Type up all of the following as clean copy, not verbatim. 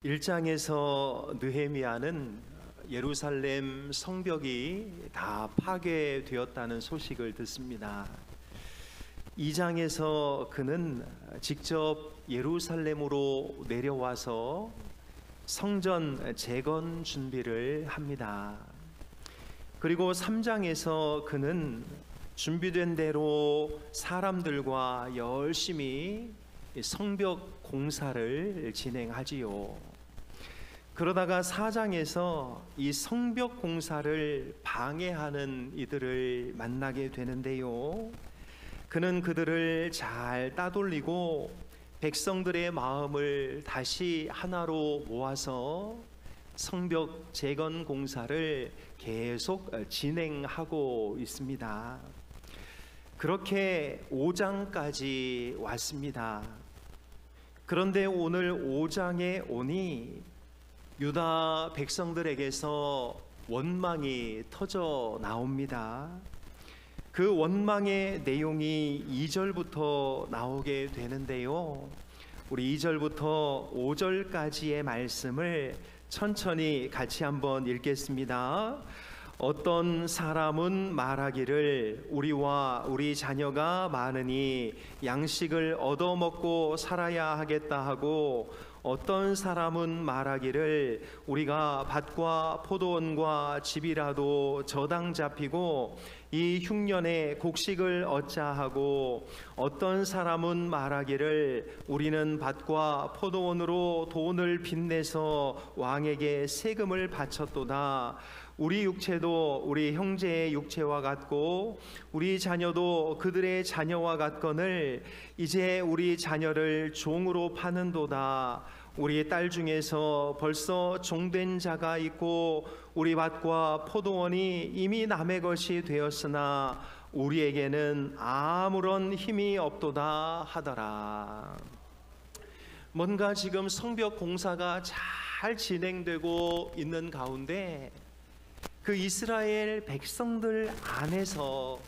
1장에서 느헤미야는 예루살렘 성벽이 다 파괴되었다는 소식을 듣습니다. 2장에서 그는 직접 예루살렘으로 내려와서 성전 재건 준비를 합니다. 그리고 3장에서 그는 준비된 대로 사람들과 열심히 성벽 공사를 진행하지요. 그러다가 4장에서 이 성벽 공사를 방해하는 이들을 만나게 되는데요. 그는 그들을 잘 따돌리고 백성들의 마음을 다시 하나로 모아서 성벽 재건 공사를 계속 진행하고 있습니다. 그렇게 5장까지 왔습니다. 그런데 오늘 5장에 오니 유다 백성들에게서 원망이 터져 나옵니다. 그 원망의 내용이 2절부터 나오게 되는데요. 우리 2절부터 5절까지의 말씀을 천천히 같이 한번 읽겠습니다. 어떤 사람은 말하기를 우리와 우리 자녀가 많으니 양식을 얻어먹고 살아야 하겠다 하고, 어떤 사람은 말하기를 우리가 밭과 포도원과 집이라도 저당 잡히고 이 흉년에 곡식을 얻자 하고, 어떤 사람은 말하기를 우리는 밭과 포도원으로 돈을 빚내서 왕에게 세금을 바쳤도다. 우리 육체도 우리 형제의 육체와 같고 우리 자녀도 그들의 자녀와 같거늘 이제 우리 자녀를 종으로 파는도다. 우리 딸 중에서 벌써 종된 자가 있고 우리 밭과 포도원이 이미 남의 것이 되었으나 우리에게는 아무런 힘이 없도다 하더라. 뭔가 지금 성벽 공사가 잘 진행되고 있는 가운데 그 이스라엘 백성들 안에서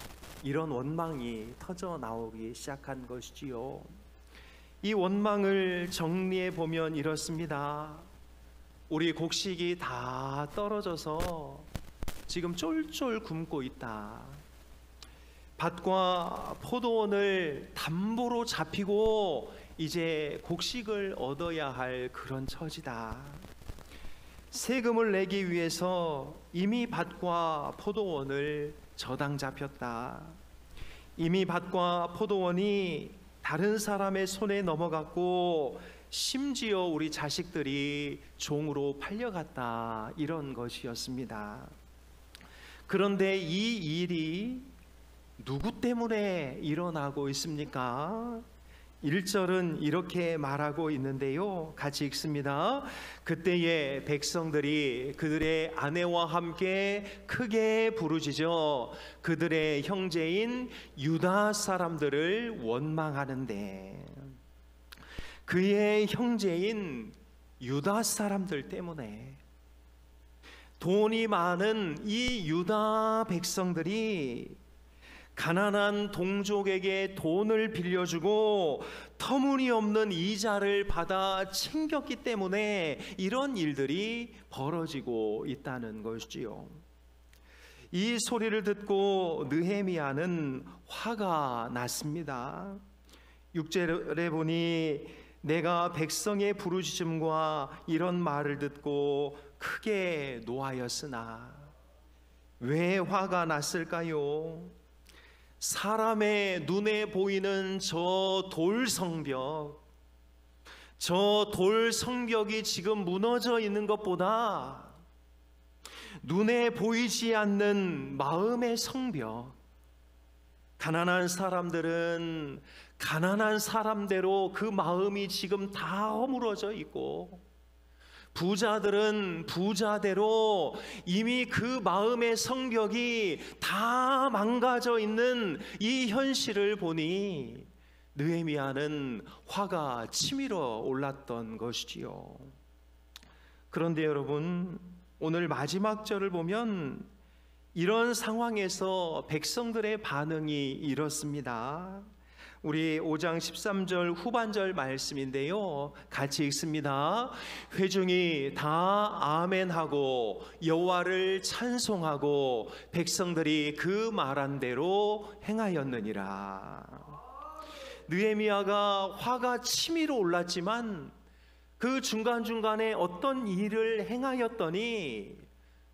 이런 원망이 터져 나오기 시작한 것이지요. 이 원망을 정리해 보면 이렇습니다. 우리 곡식이 다 떨어져서 지금 쫄쫄 굶고 있다. 밭과 포도원을 담보로 잡히고 이제 곡식을 얻어야 할 그런 처지다. 세금을 내기 위해서 이미 밭과 포도원을 저당 잡혔다. 이미 밭과 포도원이 다른 사람의 손에 넘어갔고 심지어 우리 자식들이 종으로 팔려갔다. 이런 것이었습니다. 그런데 이 일이 누구 때문에 일어나고 있습니까? 1절은 이렇게 말하고 있는데요. 같이 읽습니다. 그때에 백성들이 그들의 아내와 함께 크게 부르짖어 그들의 형제인 유다 사람들을 원망하는데, 그의 형제인 유다 사람들 때문에 돈이 많은 이 유다 백성들이 가난한 동족에게 돈을 빌려주고 터무니없는 이자를 받아 챙겼기 때문에 이런 일들이 벌어지고 있다는 것이지요. 이 소리를 듣고 느헤미야는 화가 났습니다. 6절에 보니 내가 백성의 부르짖음과 이런 말을 듣고 크게 노하였으나. 왜 화가 났을까요? 사람의 눈에 보이는 저 돌성벽, 저 돌성벽이 지금 무너져 있는 것보다 눈에 보이지 않는 마음의 성벽, 가난한 사람들은 가난한 사람대로 그 마음이 지금 다 허물어져 있고, 부자들은 부자대로 이미 그 마음의 성벽이 다 망가져 있는 이 현실을 보니 느헤미야는 화가 치밀어 올랐던 것이지요. 그런데 여러분, 오늘 마지막 절을 보면 이런 상황에서 백성들의 반응이 이렇습니다. 우리 5장 13절 후반절 말씀인데요, 같이 읽습니다. 회중이 다 아멘하고 여호와를 찬송하고 백성들이 그 말한 대로 행하였느니라. 느헤미야가 화가 치밀어 올랐지만 그 중간중간에 어떤 일을 행하였더니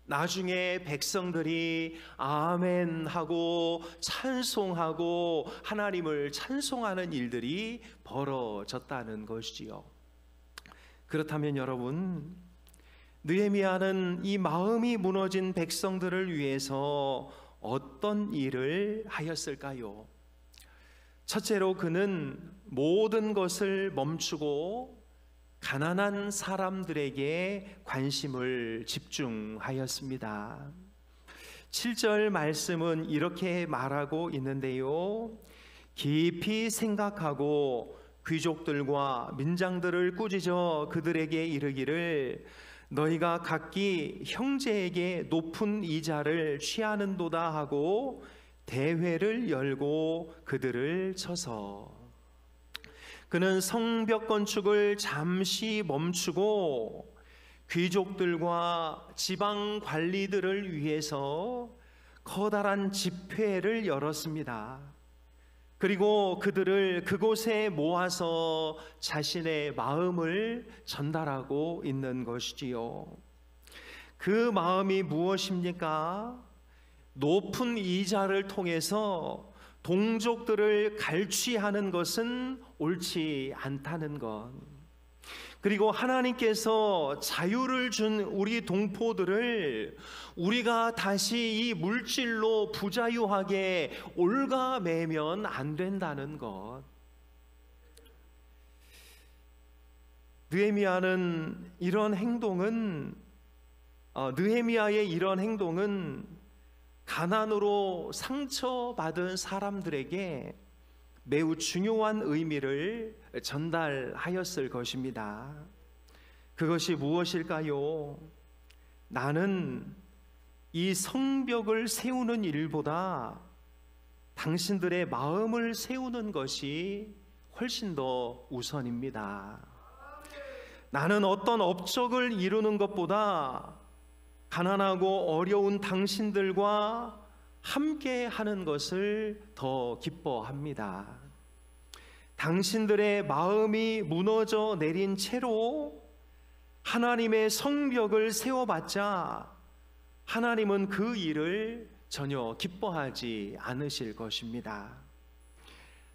나중에 백성들이 아멘하고 찬송하고 하나님을 찬송하는 일들이 벌어졌다는 것이지요. 그렇다면 여러분, 느헤미야는 이 마음이 무너진 백성들을 위해서 어떤 일을 하였을까요? 첫째로 그는 모든 것을 멈추고 가난한 사람들에게 관심을 집중하였습니다. 7절 말씀은 이렇게 말하고 있는데요, 깊이 생각하고 귀족들과 민장들을 꾸짖어 그들에게 이르기를 너희가 각기 형제에게 높은 이자를 취하는도다 하고 대회를 열고 그들을 쳐서, 그는 성벽 건축을 잠시 멈추고 귀족들과 지방 관리들을 위해서 커다란 집회를 열었습니다. 그리고 그들을 그곳에 모아서 자신의 마음을 전달하고 있는 것이지요. 그 마음이 무엇입니까? 높은 이자를 통해서 동족들을 갈취하는 것은 옳지 않다는 것, 그리고 하나님께서 자유를 준 우리 동포들을 우리가 다시 이 물질로 부자유하게 올가매면 안 된다는 것. 느헤미야의 이런 행동은 가난으로 상처받은 사람들에게 매우 중요한 의미를 전달하였을 것입니다. 그것이 무엇일까요? 나는 이 성벽을 세우는 일보다 당신들의 마음을 세우는 것이 훨씬 더 우선입니다. 나는 어떤 업적을 이루는 것보다 가난하고 어려운 당신들과 함께 하는 것을 더 기뻐합니다. 당신들의 마음이 무너져 내린 채로 하나님의 성벽을 세워봤자 하나님은 그 일을 전혀 기뻐하지 않으실 것입니다.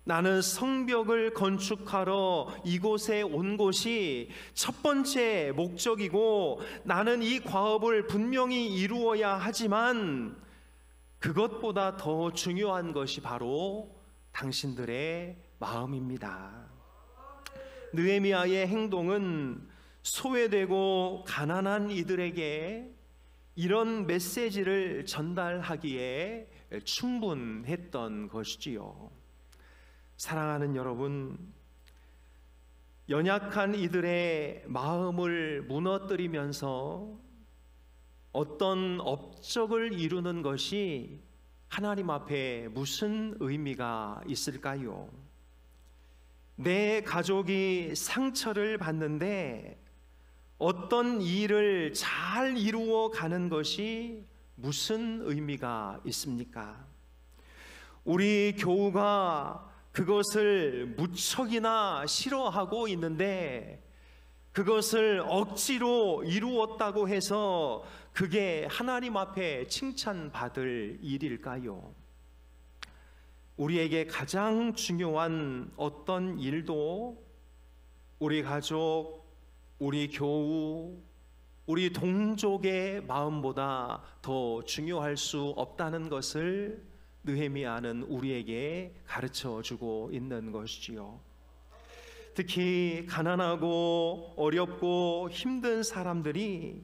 나는 성벽을 건축하러 이곳에 온 것이 첫 번째 목적이고 나는 이 과업을 분명히 이루어야 하지만 그것보다 더 중요한 것이 바로 당신들의 마음입니다. 느헤미야의 행동은 소외되고 가난한 이들에게 이런 메시지를 전달하기에 충분했던 것이지요. 사랑하는 여러분, 연약한 이들의 마음을 무너뜨리면서 어떤 업적을 이루는 것이 하나님 앞에 무슨 의미가 있을까요? 내 가족이 상처를 받는데 어떤 일을 잘 이루어 가는 것이 무슨 의미가 있습니까? 우리 교우가 그것을 무척이나 싫어하고 있는데 그것을 억지로 이루었다고 해서 그게 하나님 앞에 칭찬받을 일일까요? 우리에게 가장 중요한 어떤 일도 우리 가족, 우리 교우, 우리 동족의 마음보다 더 중요할 수 없다는 것을 느헤미야는 우리에게 가르쳐주고 있는 것이지요. 특히 가난하고 어렵고 힘든 사람들이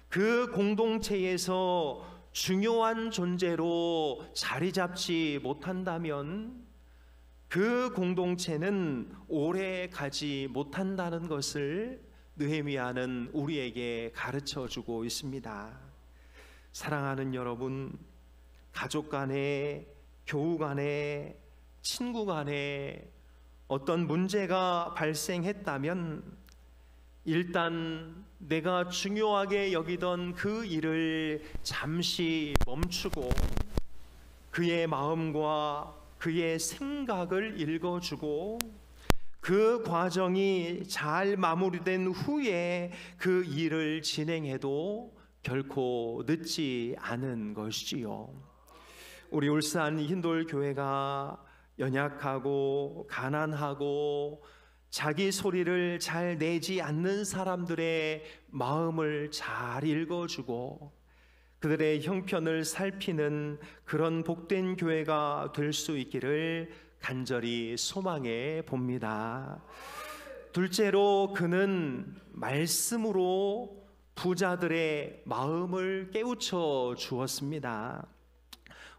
그 공동체에서 중요한 존재로 자리 잡지 못한다면 그 공동체는 오래 가지 못한다는 것을 느헤미야는 우리에게 가르쳐주고 있습니다. 사랑하는 여러분, 가족 간에, 교우 간에, 친구 간에 어떤 문제가 발생했다면 일단 내가 중요하게 여기던 그 일을 잠시 멈추고 그의 마음과 그의 생각을 읽어주고 그 과정이 잘 마무리된 후에 그 일을 진행해도 결코 늦지 않은 것이지요. 우리 울산 흰돌교회가 연약하고 가난하고 자기 소리를 잘 내지 않는 사람들의 마음을 잘 읽어주고 그들의 형편을 살피는 그런 복된 교회가 될 수 있기를 간절히 소망해 봅니다. 둘째로 그는 말씀으로 부자들의 마음을 깨우쳐 주었습니다.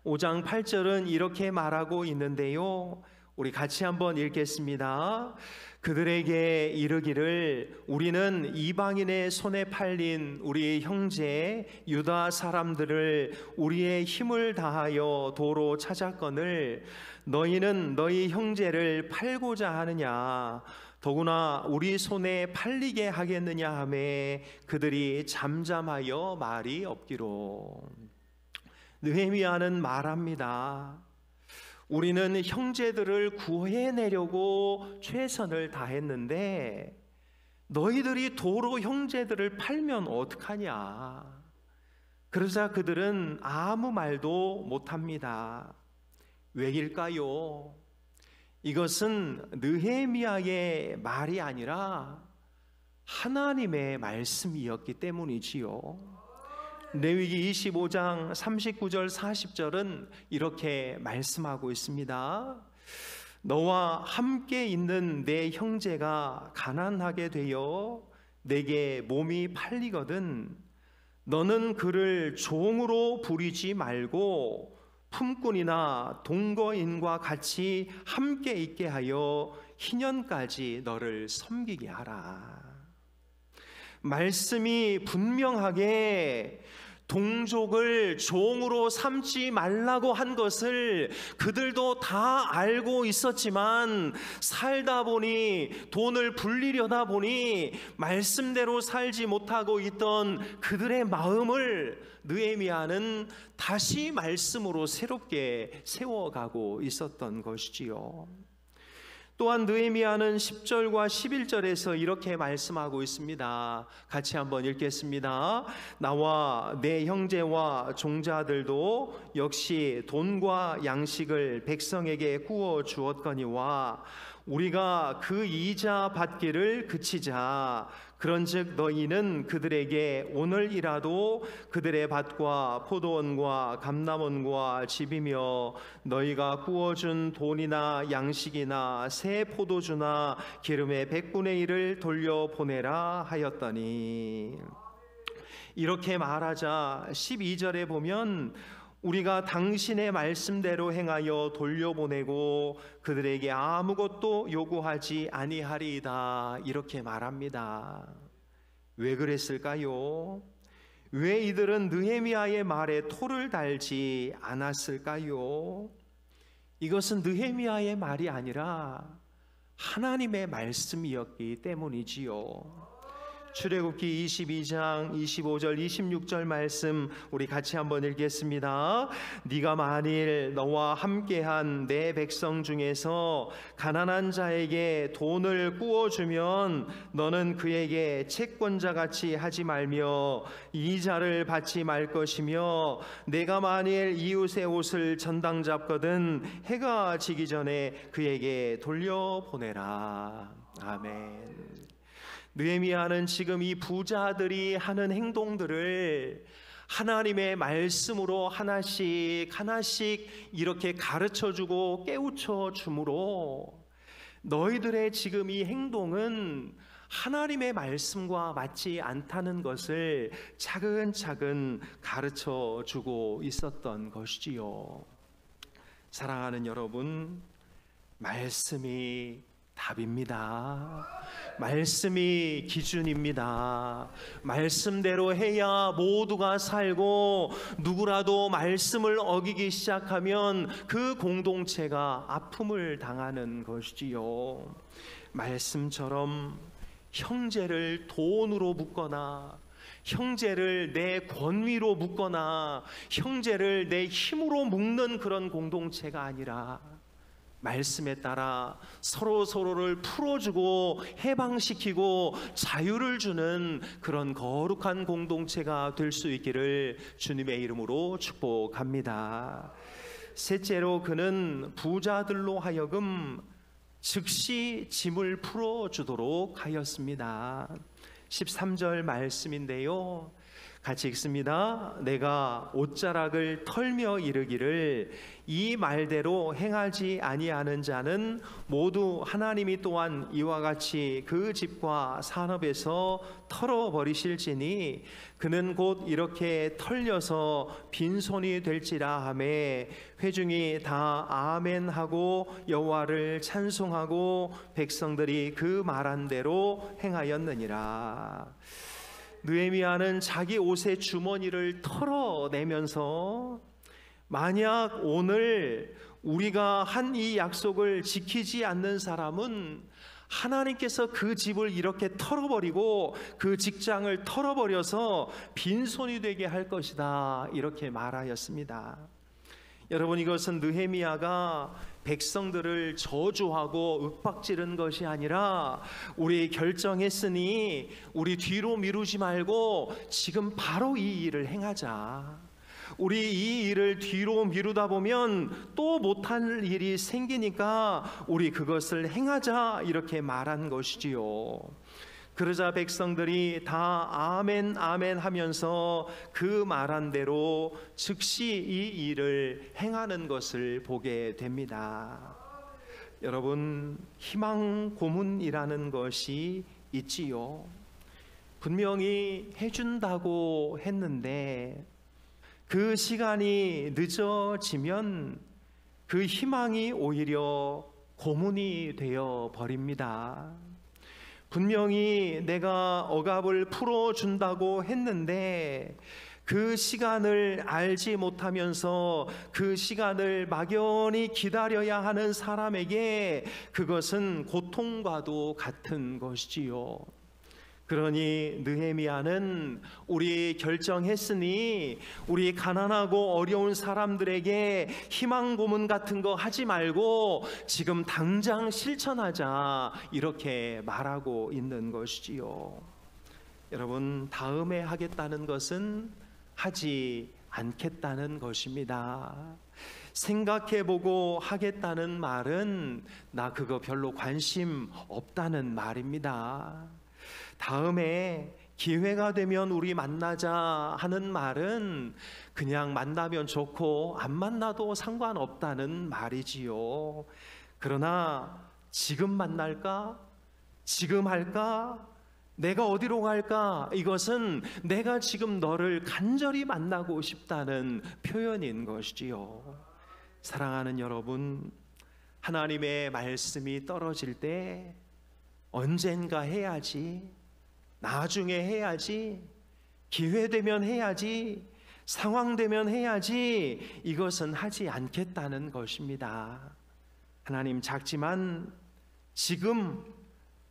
5장 8절은 이렇게 말하고 있는데요, 우리 같이 한번 읽겠습니다. 그들에게 이르기를 우리는 이방인의 손에 팔린 우리 형제 유다 사람들을 우리의 힘을 다하여 도로 찾았거늘 너희는 너희 형제를 팔고자 하느냐 더구나 우리 손에 팔리게 하겠느냐 하매 그들이 잠잠하여 말이 없기로. 느헤미야는 말합니다. 우리는 형제들을 구해내려고 최선을 다했는데 너희들이 도로 형제들을 팔면 어떡하냐. 그러자 그들은 아무 말도 못합니다. 왜일까요? 이것은 느헤미야의 말이 아니라 하나님의 말씀이었기 때문이지요. 레위기 25장 39절 40절은 이렇게 말씀하고 있습니다. 너와 함께 있는 내 형제가 가난하게 되어 내게 몸이 팔리거든 너는 그를 종으로 부리지 말고 품꾼이나 동거인과 같이 함께 있게 하여 희년까지 너를 섬기게 하라. 말씀이 분명하게 동족을 종으로 삼지 말라고 한 것을 그들도 다 알고 있었지만 살다 보니 돈을 불리려다 보니 말씀대로 살지 못하고 있던 그들의 마음을 느헤미야는 다시 말씀으로 새롭게 세워가고 있었던 것이지요. 또한 느헤미야는 10절과 11절에서 이렇게 말씀하고 있습니다. 같이 한번 읽겠습니다. 나와 내 형제와 종자들도 역시 돈과 양식을 백성에게 구워 주었거니와 우리가 그 이자 받기를 그치자. 그런즉 너희는 그들에게 오늘이라도 그들의 밭과 포도원과 감람원과 집이며 너희가 구워준 돈이나 양식이나 새 포도주나 기름의 100분의 1을 돌려보내라 하였더니, 이렇게 말하자 12절에 보면 우리가 당신의 말씀대로 행하여 돌려보내고 그들에게 아무것도 요구하지 아니하리이다 이렇게 말합니다. 왜 그랬을까요? 왜 이들은 느헤미야의 말에 토를 달지 않았을까요? 이것은 느헤미야의 말이 아니라 하나님의 말씀이었기 때문이지요. 출애굽기 22장 25절 26절 말씀 우리 같이 한번 읽겠습니다. 네가 만일 너와 함께한 내 백성 중에서 가난한 자에게 돈을 구워주면 너는 그에게 채권자같이 하지 말며 이자를 받지 말 것이며 내가 만일 이웃의 옷을 전당 잡거든 해가 지기 전에 그에게 돌려보내라. 아멘. 느헤미야는 지금 이 부자들이 하는 행동들을 하나님의 말씀으로 하나씩 이렇게 가르쳐주고 깨우쳐 주므로 너희들의 지금 이 행동은 하나님의 말씀과 맞지 않다는 것을 차근차근 가르쳐 주고 있었던 것이지요. 사랑하는 여러분, 말씀이 답입니다. 말씀이 기준입니다. 말씀대로 해야 모두가 살고, 누구라도 말씀을 어기기 시작하면 그 공동체가 아픔을 당하는 것이지요. 말씀처럼 형제를 돈으로 묶거나, 형제를 내 권위로 묶거나, 형제를 내 힘으로 묶는 그런 공동체가 아니라, 말씀에 따라 서로를 풀어주고 해방시키고 자유를 주는 그런 거룩한 공동체가 될 수 있기를 주님의 이름으로 축복합니다. 셋째로, 그는 부자들로 하여금 즉시 짐을 풀어주도록 하였습니다. 13절 말씀인데요, 같이 읽습니다. 내가 옷자락을 털며 이르기를 이 말대로 행하지 아니하는 자는 모두 하나님이 또한 이와 같이 그 집과 산업에서 털어버리실지니 그는 곧 이렇게 털려서 빈손이 될지라 하매 회중이 다 아멘하고 여호와를 찬송하고 백성들이 그 말한 대로 행하였느니라. 느헤미야는 자기 옷의 주머니를 털어내면서, 만약 오늘 우리가 한 이 약속을 지키지 않는 사람은 하나님께서 그 집을 이렇게 털어버리고 그 직장을 털어버려서 빈손이 되게 할 것이다, 이렇게 말하였습니다. 여러분, 이것은 느헤미야가 백성들을 저주하고 윽박지른 것이 아니라, 우리 결정했으니 우리 뒤로 미루지 말고 지금 바로 이 일을 행하자, 우리 이 일을 뒤로 미루다 보면 또 못할 일이 생기니까 우리 그것을 행하자, 이렇게 말한 것이지요. 그러자 백성들이 다 아멘 아멘 하면서 그 말한 대로 즉시 이 일을 행하는 것을 보게 됩니다. 여러분, 희망 고문이라는 것이 있지요. 분명히 해준다고 했는데 그 시간이 늦어지면 그 희망이 오히려 고문이 되어 버립니다. 분명히 내가 억압을 풀어준다고 했는데 그 시간을 알지 못하면서 그 시간을 막연히 기다려야 하는 사람에게 그것은 고통과도 같은 것이지요. 그러니 느헤미야는 우리 결정했으니 우리 가난하고 어려운 사람들에게 희망 고문 같은 거 하지 말고 지금 당장 실천하자, 이렇게 말하고 있는 것이지요. 여러분, 다음에 하겠다는 것은 하지 않겠다는 것입니다. 생각해보고 하겠다는 말은 나 그거 별로 관심 없다는 말입니다. 다음에 기회가 되면 우리 만나자 하는 말은 그냥 만나면 좋고 안 만나도 상관없다는 말이지요. 그러나 지금 만날까? 지금 할까? 내가 어디로 갈까? 이것은 내가 지금 너를 간절히 만나고 싶다는 표현인 것이지요. 사랑하는 여러분, 하나님의 말씀이 떨어질 때 언젠가 해야지, 나중에 해야지, 기회되면 해야지, 상황되면 해야지, 이것은 하지 않겠다는 것입니다. 하나님, 작지만 지금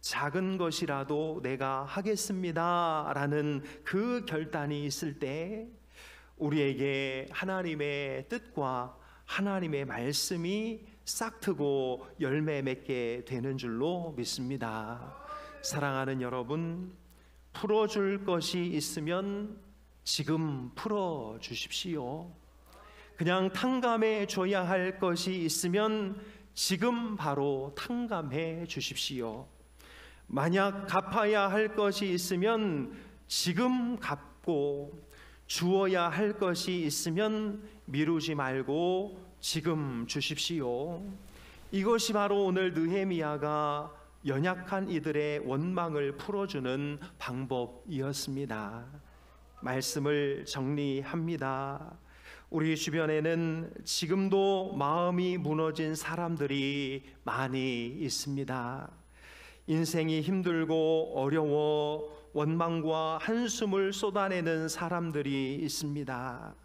작은 것이라도 내가 하겠습니다 라는 그 결단이 있을 때 우리에게 하나님의 뜻과 하나님의 말씀이 싹트고 열매 맺게 되는 줄로 믿습니다. 사랑하는 여러분, 풀어줄 것이 있으면 지금 풀어주십시오. 그냥 탕감해 줘야 할 것이 있으면 지금 바로 탕감해 주십시오. 만약 갚아야 할 것이 있으면 지금 갚고, 주어야 할 것이 있으면 미루지 말고 지금 주십시오. 이것이 바로 오늘 느헤미야가 연약한 이들의 원망을 풀어주는 방법이었습니다. 말씀을 정리합니다. 우리 주변에는 지금도 마음이 무너진 사람들이 많이 있습니다. 인생이 힘들고 어려워 원망과 한숨을 쏟아내는 사람들이 있습니다.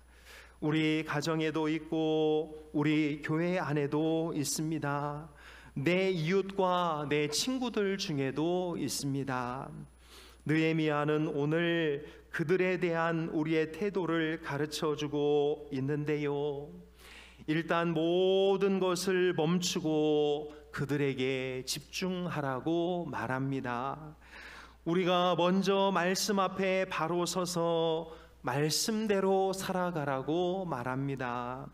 우리 가정에도 있고 우리 교회 안에도 있습니다. 내 이웃과 내 친구들 중에도 있습니다. 느헤미야는 오늘 그들에 대한 우리의 태도를 가르쳐주고 있는데요. 일단 모든 것을 멈추고 그들에게 집중하라고 말합니다. 우리가 먼저 말씀 앞에 바로 서서 말씀대로 살아가라고 말합니다.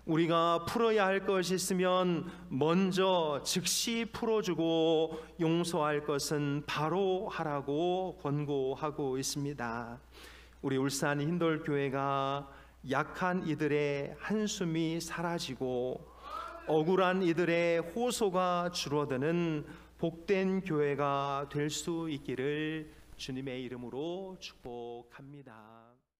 우리가 풀어야 할 것이 있으면 먼저 즉시 풀어주고 용서할 것은 바로 하라고 권고하고 있습니다. 우리 울산 힌돌교회가 약한 이들의 한숨이 사라지고 억울한 이들의 호소가 줄어드는 복된 교회가 될 수 있기를 주님의 이름으로 축복합니다.